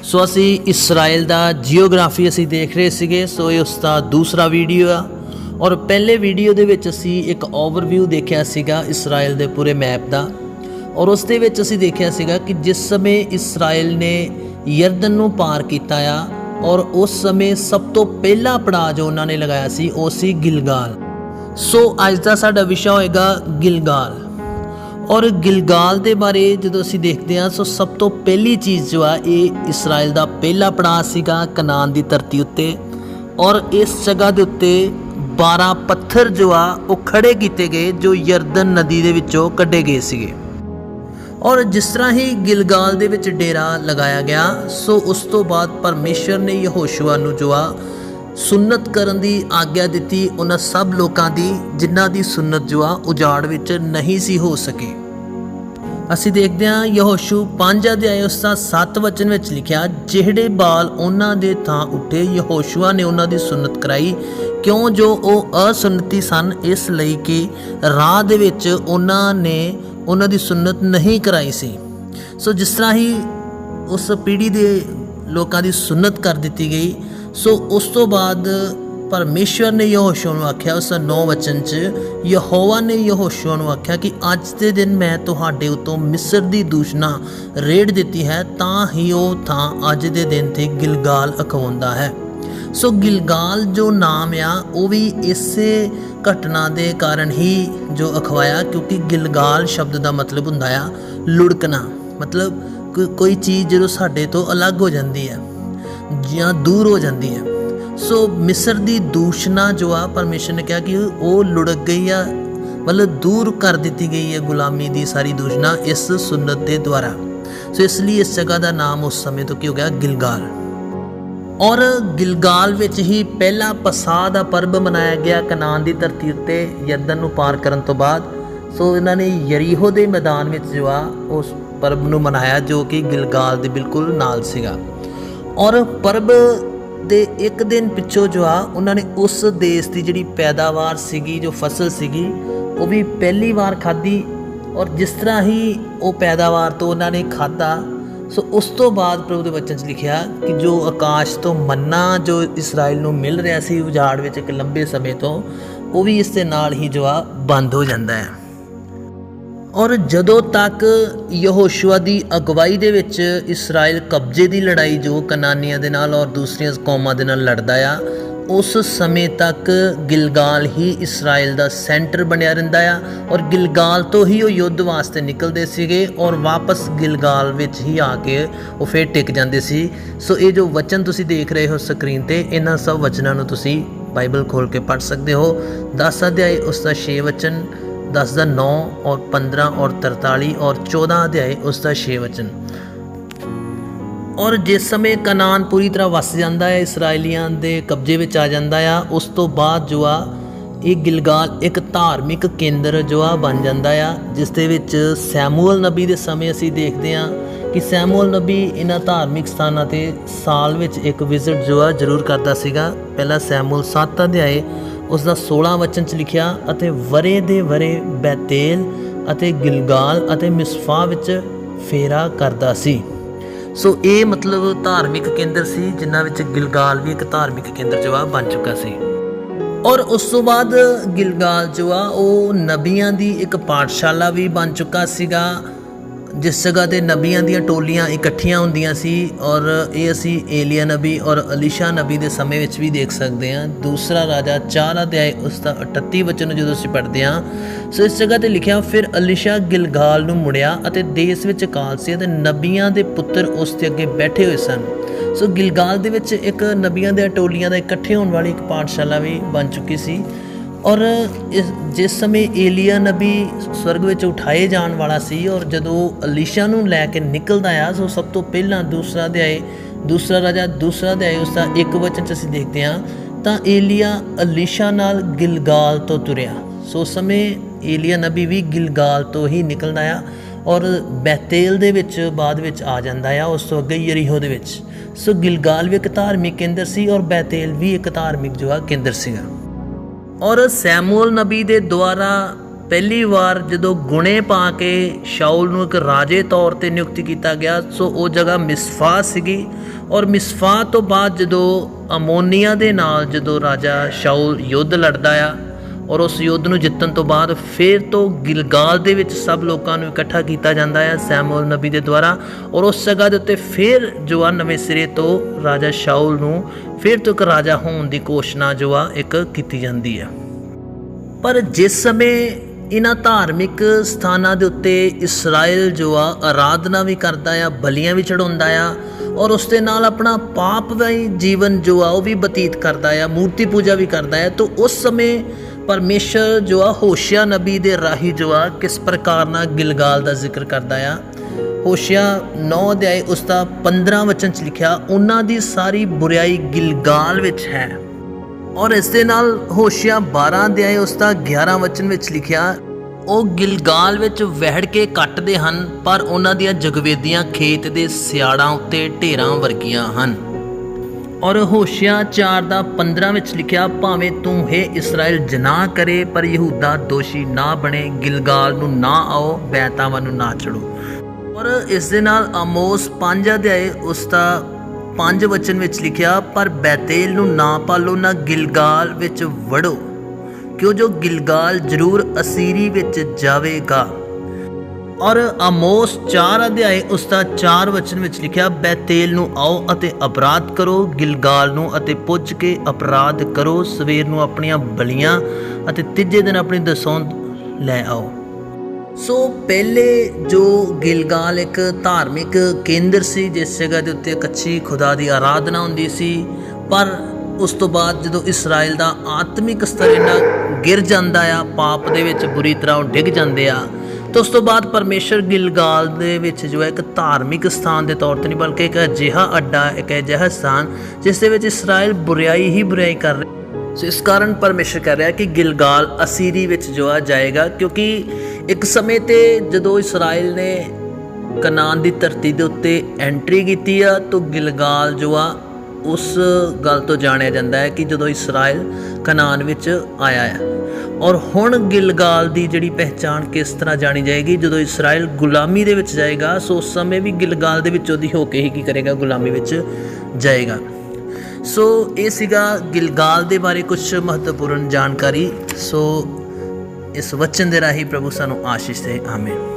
सो असी इसराइल दा जियोग्राफी असी देख रहे सीगे। सो ये उसका दूसरा वीडियो आ और पहले वीडियो दे विच असी एक ओवरव्यू देखिया सीगा इसराइल दे पूरे मैप दा और उस दे विच असी देखिया सीगा कि जिस समय इसराइल ने यरदन नूं पार कीता आ और उस समय सब तो पहला पड़ाव जो उन्होंने लगाया सी वो सी गिलगाल। सो अज का साडा विषय होएगा गिलगाल और गिलगाल के बारे जो असी देखते हैं। सो सब तो पहली चीज़ जो है ये इसराइल का पहला पड़ाव सीगा कनान की धरती उत्ते और इस जगह के उत्ते 12 पत्थर जो आ वो खड़े किए गए जो यरदन नदी के विचों कढ़े गए सीगे। और जिस तरह ही गिलगाल दे विच डेरा लगाया गया सो उस तो बाद परमेश्वर ने यहोशुआ नूं जो आ सुन्नत करन दी आग्ञा दी उन्हां सब लोगों की जिन्हां दी सुन्नत जो आ उजाड़ विच नहीं सी हो सके। असी देखते हैं यहोशू 5 अध्याय उसका 7 वचन में लिखा, जिहड़े बाल उन्हां दे थां उठे यहोशुआ ने उन्हां दी सुन्नत कराई क्यों जो वो असुन्नति सन इसलिए कि राह दे विच उन्हां ने उन्हां दी सुन्नत नहीं कराई सी। सो जिस तरह ही उस पीढ़ी के लोगों की सुन्नत कर दी गई सो उस तो बाद परमेश्वर ने यहोशुआ नूं आख्या उस 9 वचन च यहोवा ने यहोशुआ नूं आख्या कि अज के दिन मैं तुहाडे उतों मिस्र की दूषणा रेड़ दी है तां ही वो थां अज के दिन ते गिलगाल अखवाउंदा है। सो गिलगाल जो नाम आ वो भी इसे घटना के कारण ही जो अखवाया क्योंकि गिलगाल शब्द का मतलब हुंदा आ लुढ़कना, मतलब कोई चीज़ जो साडे तो अलग हो जाती है या दूर हो जाती है। सो मिस्र की दूषणा जो आ परमेश्वर ने कहा कि वो लुढ़क गई आ, मतलब दूर कर दी गई है गुलामी की सारी दूषणा इस सुन्नत के द्वारा। सो इसलिए इस जगह का नाम उस समय तो की हो गया गिलगाल। और गिलगाल विच ही पहला पसाह का पर्व मनाया गया कनान की धरती उत्ते यरदन नूं पार करन तो बाद। सो इन्होंने यरीहो के मैदान में जो आ उस पर्व नूं मनाया जो कि गिलगाल के बिल्कुल नाल सीगा। और पर्व दे एक दिन पिछों जो आ उन्होंने उस देश की जिहड़ी पैदावार सीगी जो फसल सीगी वो भी पहली बार खाधी और जिस तरह ही वो पैदावार तो उन्होंने खाधा सो उस तो बाद प्रभु के वचन च लिखिया कि जो आकाश तो मन्ना जो इसराइल नूं मिल रहा सी उजाड़ विच एक लंबे समय तो वो भी इस दे नाल ही जो आ बंद हो जाता है। और जदों तक यहोशुआ की अगवाई दे विच इसराइल कब्जे की लड़ाई जो कनानियां दे नाल और दूसरियां कौमां दे नाल लड़दा आ उस समय तक गिलगाल ही इसराइल का सेंटर बनिया रहिंदा आ और गिलगाल तो ही वो युद्ध वास्ते निकलते सीगे और वापस गिलगाल विच ही आके वो फिर टिक जाते सी। सो ये जो वचन तुसी देख रहे हो स्क्रीन ते इन्हां सब वचनों नूं तुसी बाइबल खोल के पढ़ सकते हो। 10 अध्याय उसका 6 वचन, 10 का 9 और 15 और 43 और 14 अध्याय उसका 6 वचन। और जिस समय कनान पूरी तरह वस जाता है इसराइलियां दे कब्जे में आ जाता है उस तो बाद जो आ ये गिलगाल एक धार्मिक केंद्र जो आ बन जाता है जिस दे विच सैमुअल नबी के समय असी देखते हैं कि सैमुअल नबी इन्हां धार्मिक स्थानों ते साल विच एक विजिट जो आ जरूर करता सीगा। पहला सैमुअल 7 अध्याय उसका 16 वचन च लिखिया अते वरे दे वरे बैतेल अते गिलगाल अते मिस्फा विच फेरा करता सी। सो ये मतलब धार्मिक केंद्र सी जिन्हां विच गिलगाल भी एक धार्मिक केंद्र जो आ बन चुका सी। और उस तो बाद गिलगाल जो आ वो नबियां दी एक पाठशाला भी बन चुका सीगा जिस जगह ते नबियां दी टोलियां इकट्ठियां हुंदियां सी। और ये असी एलिया नबी और अलीशा नबी के समय विच भी देख सकते हैं। दूसरा राजा 4 अध्याय उसका 38 वचन जो असी पढ़ते हैं सो इस जगह ते लिखिया फिर अलीशा गिलगाल नूं मुड़िया अते देश विच अकाल सी अते नबियां दे पुत्र उस दे अगे बैठे हुए सन। सो गिलगाल दे विच एक नबियां दे टोलियां दा इकट्ठे होने वाली एक पाठशाला भी बन चुकी सी। और जिस समय एलिया नबी स्वर्ग में उठाए जाने वाला सी और जदों अलीशा नूं लैके निकलदा आ सो सब तो पहला दूसरा राजा दूसरा अध्याय उसका 1 वचन असीं देखते हैं तां एलिया अलीशा नाल गिलगाल तो तुरिया। सो उस समय एलिया नबी भी गिलगाल तो ही निकलदा आ और बैतेल दे विच बाद विच आ जांदा आ उस तो अगे यरीहो दे विच। सो गिलगाल भी एक धार्मिक केंद्र सी और बैतेल भी एक धार्मिक जो आ केंद्र सीगा। और सैमुअल नबी दे द्वारा ਪਹਿਲੀ ਵਾਰ ਜਦੋਂ ਗੁਣੇ ਪਾ ਕੇ ਸ਼ਾਉਲ ਨੂੰ ਇੱਕ ਰਾਜੇ ਤੌਰ ਤੇ ਨਿਯੁਕਤੀ ਕੀਤਾ ਗਿਆ, ਸੋ ਉਹ ਜਗ੍ਹਾ ਮਿਸਫਾ ਸੀਗੀ। ਔਰ ਮਿਸਫਾ ਤੋਂ ਬਾਅਦ ਜਦੋਂ ਅਮੋਨੀਆ ਦੇ ਨਾਲ ਜਦੋਂ ਰਾਜਾ ਸ਼ਾਉਲ ਯੁੱਧ ਲੜਦਾ ਆ ਔਰ ਉਸ ਯੁੱਧ ਨੂੰ ਜਿੱਤਣ ਤੋਂ ਬਾਅਦ ਫਿਰ ਤੋਂ ਗਿਲਗਾਲ ਦੇ ਵਿੱਚ ਸਭ ਲੋਕਾਂ ਨੂੰ ਇਕੱਠਾ ਕੀਤਾ ਜਾਂਦਾ ਹੈ ਸੈਮੂਅਲ ਨਬੀ ਦੇ ਦੁਆਰਾ। ਔਰ ਉਸ ਜਗ੍ਹਾ ਦੇ ਉੱਤੇ ਫਿਰ ਜੋ ਆ ਨਵੇਂ ਸਿਰੇ ਤੋਂ ਰਾਜਾ ਸ਼ਾਉਲ ਨੂੰ ਫਿਰ ਤੋਂ ਇੱਕ ਰਾਜਾ ਹੋਣ ਦੀ ਘੋਸ਼ਣਾ ਜੋ ਆ ਇੱਕ ਕੀਤੀ ਜਾਂਦੀ ਹੈ। ਪਰ ਜਿਸ ਸਮੇਂ ਇਹਨਾਂ ਧਾਰਮਿਕ ਸਥਾਨਾਂ ਦੇ ਉੱਤੇ ਇਸਰਾਇਲ ਜੋ ਆ ਆਰਾਧਨਾ ਵੀ ਕਰਦਾ ਆ, ਬਲੀਆਂ ਵੀ ਚੜਾਉਂਦਾ ਆ ਔਰ ਉਸ ਦੇ ਨਾਲ ਆਪਣਾ ਪਾਪਮਈ ਜੀਵਨ ਜੋ ਆ ਉਹ ਵੀ ਬਤੀਤ ਕਰਦਾ ਆ, ਮੂਰਤੀ ਪੂਜਾ ਵੀ ਕਰਦਾ ਹੈ, ਤਾਂ ਉਸ ਸਮੇਂ ਪਰਮੇਸ਼ਰ ਜੋ ਆ ਹੋਸ਼ਿਆ ਨਬੀ ਦੇ ਰਾਹੀਂ ਜੋ ਆ ਕਿਸ ਪ੍ਰਕਾਰ ਨਾਲ ਗਿਲਗਾਲ ਦਾ ਜ਼ਿਕਰ ਕਰਦਾ ਆ। ਹੋਸ਼ਿਆ 9 ਅਧਿਆਏ ਉਸ ਦਾ 15 ਵਚਨ 'ਚ ਲਿਖਿਆ, ਉਹਨਾਂ ਦੀ ਸਾਰੀ ਬੁਰਾਈ ਗਿਲਗਾਲ ਵਿੱਚ ਹੈ। ਔਰ ਇਸ ਦੇ ਨਾਲ ਹੋਸ਼ਿਆ 12 ਅਧਿਆਏ ਉਸ ਦਾ 11 ਵਚਨ ਵਿੱਚ ਲਿਖਿਆ, ਉਹ ਗਿਲਗਾਲ ਵਿੱਚ ਵਹਿੜ ਕੇ ਕੱਟਦੇ ਹਨ, ਪਰ ਉਹਨਾਂ ਦੀਆਂ ਜਗਵੇਦੀਆਂ ਖੇਤ ਦੇ ਸਿਆੜਾਂ ਉੱਤੇ ਢੇਰਾਂ ਵਰਗੀਆਂ ਹਨ। ਔਰ ਹੋਸ਼ਿਆ 4 ਦਾ 15 ਵਿੱਚ ਲਿਖਿਆ, ਭਾਵੇਂ ਤੂੰ ਹੈ ਇਸਰਾਇਲ ਜਨਾਹ ਕਰੇ ਪਰ ਯਹੂਦਾ ਦੋਸ਼ੀ ਨਾ ਬਣੇ, ਗਿਲਗਾਲ ਨੂੰ ਨਾ ਆਓ, ਬੈਤਾਵਾਂ ਨੂੰ ਨਾ ਚੜੋ। ਔਰ ਇਸ ਦੇ ਨਾਲ ਆਮੋਸ 5 ਅਧਿਆਏ ਉਸ ਦਾ 5 ਵਚਨ ਵਿੱਚ ਲਿਖਿਆ, ਪਰ ਬੈਤੇਲ ਨੂੰ ਨਾ ਪਾਲੋ ਨਾ ਗਿਲਗਾਲ ਵਿੱਚ ਵੜੋ, ਕਿਉਂ ਜੋ ਗਿਲਗਾਲ ਜ਼ਰੂਰ ਅਸੀਰੀ ਵਿੱਚ ਜਾਵੇਗਾ। ਔਰ ਆਮੋਸ 4 ਅਧਿਆਏ ਉਸ ਦਾ 4 ਵਚਨ ਵਿੱਚ ਲਿਖਿਆ, ਬੈਤੇਲ ਨੂੰ ਆਓ ਅਤੇ ਅਪਰਾਧ ਕਰੋ, ਗਿਲਗਾਲ ਨੂੰ ਅਤੇ ਪੁੱਜ ਕੇ ਅਪਰਾਧ ਕਰੋ, ਸਵੇਰ ਨੂੰ ਆਪਣੀਆਂ ਬਲੀਆਂ ਅਤੇ ਤੀਜੇ ਦਿਨ ਆਪਣੀ ਦਸੌਂਦ ਲੈ ਆਓ। ਸੋ ਪਹਿਲੇ ਜੋ ਗਿਲਗਾਲ ਇੱਕ ਧਾਰਮਿਕ ਕੇਂਦਰ ਸੀ, ਜਿਸ ਜਗ੍ਹਾ ਦੇ ਉੱਤੇ ਕੱਚੀ ਖੁਦਾ ਦੀ ਆਰਾਧਨਾ ਹੁੰਦੀ ਸੀ, ਪਰ ਉਸ ਤੋਂ ਬਾਅਦ ਜਦੋਂ ਇਸਰਾਇਲ ਦਾ ਆਤਮਿਕ ਸਤਰ ਇੰਨਾ ਗਿਰ ਜਾਂਦਾ ਆ, ਪਾਪ ਦੇ ਵਿੱਚ ਬੁਰੀ ਤਰ੍ਹਾਂ ਉਹ ਡਿੱਗ ਜਾਂਦੇ ਆ, ਤਾਂ ਉਸ ਤੋਂ ਬਾਅਦ ਪਰਮੇਸ਼ਰ ਗਿਲਗਾਲ ਦੇ ਵਿੱਚ ਜੋ ਹੈ ਇੱਕ ਧਾਰਮਿਕ ਸਥਾਨ ਦੇ ਤੌਰ 'ਤੇ ਨਹੀਂ ਬਲਕਿ ਇੱਕ ਅਜਿਹਾ ਅੱਡਾ, ਇੱਕ ਅਜਿਹਾ ਸਥਾਨ ਜਿਸ ਦੇ ਵਿੱਚ ਇਸਰਾਇਲ ਬੁਰਾਈ ਹੀ ਬੁਰਾਈ ਕਰ ਰਿਹਾ। ਸੋ ਇਸ ਕਾਰਨ ਪਰਮੇਸ਼ਰ ਕਹਿ ਰਿਹਾ ਕਿ ਗਿਲਗਾਲ ਅਸੀਰੀ ਵਿੱਚ ਜੋ ਆ ਜਾਏਗਾ, ਕਿਉਂਕਿ ਇੱਕ ਸਮੇਂ 'ਤੇ ਜਦੋਂ ਇਸਰਾਇਲ ਨੇ ਕਨਾਨ ਦੀ ਧਰਤੀ ਦੇ ਉੱਤੇ ਐਂਟਰੀ ਕੀਤੀ ਆ, ਤਾਂ ਗਿਲਗਾਲ ਜੋ ਆ ਉਸ ਗੱਲ ਤੋਂ ਜਾਣਿਆ ਜਾਂਦਾ ਹੈ ਕਿ ਜਦੋਂ ਇਸਰਾਇਲ ਕਨਾਨ ਵਿੱਚ ਆਇਆ ਆ। ਔਰ ਹੁਣ ਗਿਲਗਾਲ ਦੀ ਜਿਹੜੀ ਪਹਿਚਾਣ ਕਿਸ ਤਰ੍ਹਾਂ ਜਾਣੀ ਜਾਏਗੀ, ਜਦੋਂ ਇਸਰਾਇਲ ਗੁਲਾਮੀ ਦੇ ਵਿੱਚ ਜਾਏਗਾ, ਸੋ ਉਸ ਸਮੇਂ ਵੀ ਗਿਲਗਾਲ ਦੇ ਵਿੱਚੋਂ ਦੀ ਹੋ ਕੇ ਹੀ ਕੀ ਕਰੇਗਾ, ਗੁਲਾਮੀ ਵਿੱਚ ਜਾਏਗਾ। ਸੋ ਇਹ ਸੀਗਾ ਗਿਲਗਾਲ ਦੇ ਬਾਰੇ ਕੁਝ ਮਹੱਤਵਪੂਰਨ ਜਾਣਕਾਰੀ। ਸੋ ਇਸ ਵਚਨ ਦੇ ਰਾਹੀਂ ਪ੍ਰਭੂ ਸਾਨੂੰ ਆਸ਼ੀਸ਼ ਦੇ। ਆਮੀਨ।